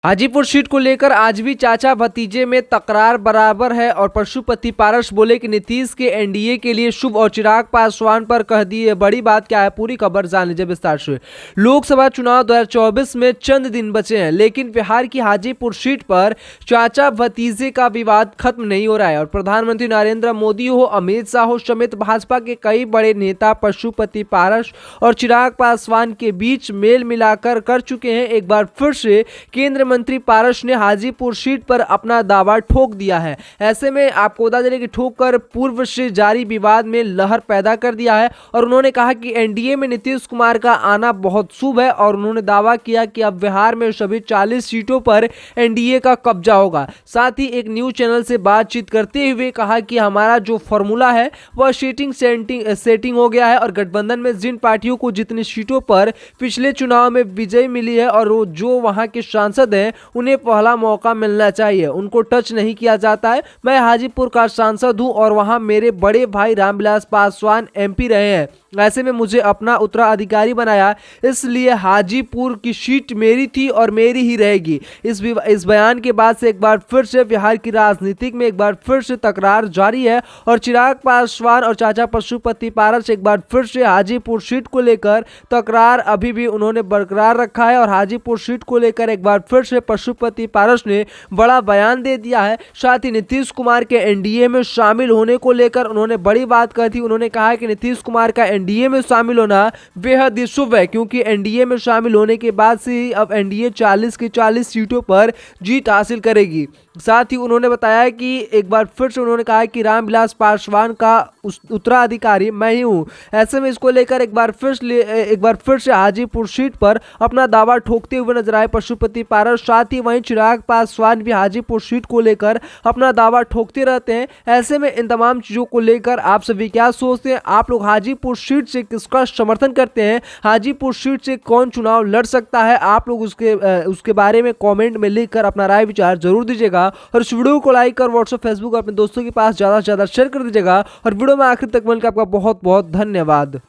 Hajipur seat को लेकर आज भी चाचा भतीजे में तकरार बराबर है और पशुपति पारस बोले कि नीतीश के एनडीए के लिए शुभ और चिराग पासवान पर कह दिए। बड़ी बात क्या है, पूरी खबर जान लीजिए विस्तार से। लोकसभा चुनाव 2024 में चंद दिन बचे हैं, लेकिन बिहार की हाजीपुर सीट पर चाचा भतीजे का विवाद खत्म नहीं हो रहा है और प्रधानमंत्री नरेंद्र मोदी हो, अमित शाह हो समेत भाजपा के कई बड़े नेता पशुपति पारस और चिराग पासवान के बीच मेल मिलाकर कर चुके हैं। एक बार फिर से केंद्र मंत्री पारस ने हाजीपुर सीट पर अपना दावा ठोक दिया है। ऐसे में आपको बता दें कि ठोक कर पूर्व से जारी विवाद में लहर पैदा कर दिया है और उन्होंने कहा कि एनडीए में नीतीश कुमार का आना बहुत शुभ है और उन्होंने दावा किया कि अब बिहार में सभी 40 सीटों पर एनडीए का कब्जा होगा। साथ ही एक न्यूज चैनल से बातचीत करते हुए कहा कि हमारा जो फॉर्मूला है वह सेटिंग हो गया है और गठबंधन में जिन पार्टियों को जितनी सीटों पर पिछले चुनाव में विजय मिली है और जो वहां के सांसद उन्हें पहला मौका मिलना चाहिए, उनको टच नहीं किया जाता है। मैं हाजीपुर का सांसद हूं और वहां मेरे बड़े भाई रामविलास पासवान एमपी रहे हैं। ऐसे में मुझे अपना उत्तराधिकारी बनाया, इसलिए हाजीपुर की सीट मेरी थी और मेरी ही रहेगी। इस बयान के बाद से एक बार फिर से बिहार की राजनीति में एक बार फिर से तकरार जारी है और चिराग पासवान और चाचा पशुपति पारस एक बार फिर से हाजीपुर सीट को लेकर तकरार अभी भी उन्होंने बरकरार रखा है और हाजीपुर सीट को लेकर एक बार फिर से पशुपति पारस ने बड़ा बयान दे दिया है। साथ ही नीतीश कुमार के एनडीए में शामिल होने को लेकर उन्होंने बड़ी बात कही थी। उन्होंने कहा कि नीतीश कुमार का एनडीए में शामिल होना बेहद ही शुभ है, क्योंकि एनडीए में शामिल होने के बाद से ही अब एनडीए 40 की 40 सीटों पर जीत हासिल करेगी। साथ ही उन्होंने बताया कि एक बार फिर से उन्होंने कहा कि रामविलास पासवान का उत्तराधिकारी मैं ही हूं। ऐसे में इसको लेकर एक बार फिर से हाजीपुर सीट पर अपना दावा ठोकते हुए नजर आए पशुपति पारस। साथ ही वहीं चिराग पासवान भी हाजीपुर सीट को लेकर अपना दावा ठोकते रहते हैं। ऐसे में इन तमाम चीजों को लेकर आप सभी क्या सोचते हैं? आप लोग हाजीपुर सीट से किसका समर्थन करते हैं? हाजीपुर सीट से कौन चुनाव लड़ सकता है? आप लोग उसके बारे में कमेंट में लिखकर अपना राय विचार जरूर दीजिएगा और इस वीडियो को लाइक और व्हाट्सएप फेसबुक अपने दोस्तों के पास ज्यादा से ज्यादा शेयर कर दीजिएगा और वीडियो में आखिर तक मिलकर आपका बहुत बहुत धन्यवाद।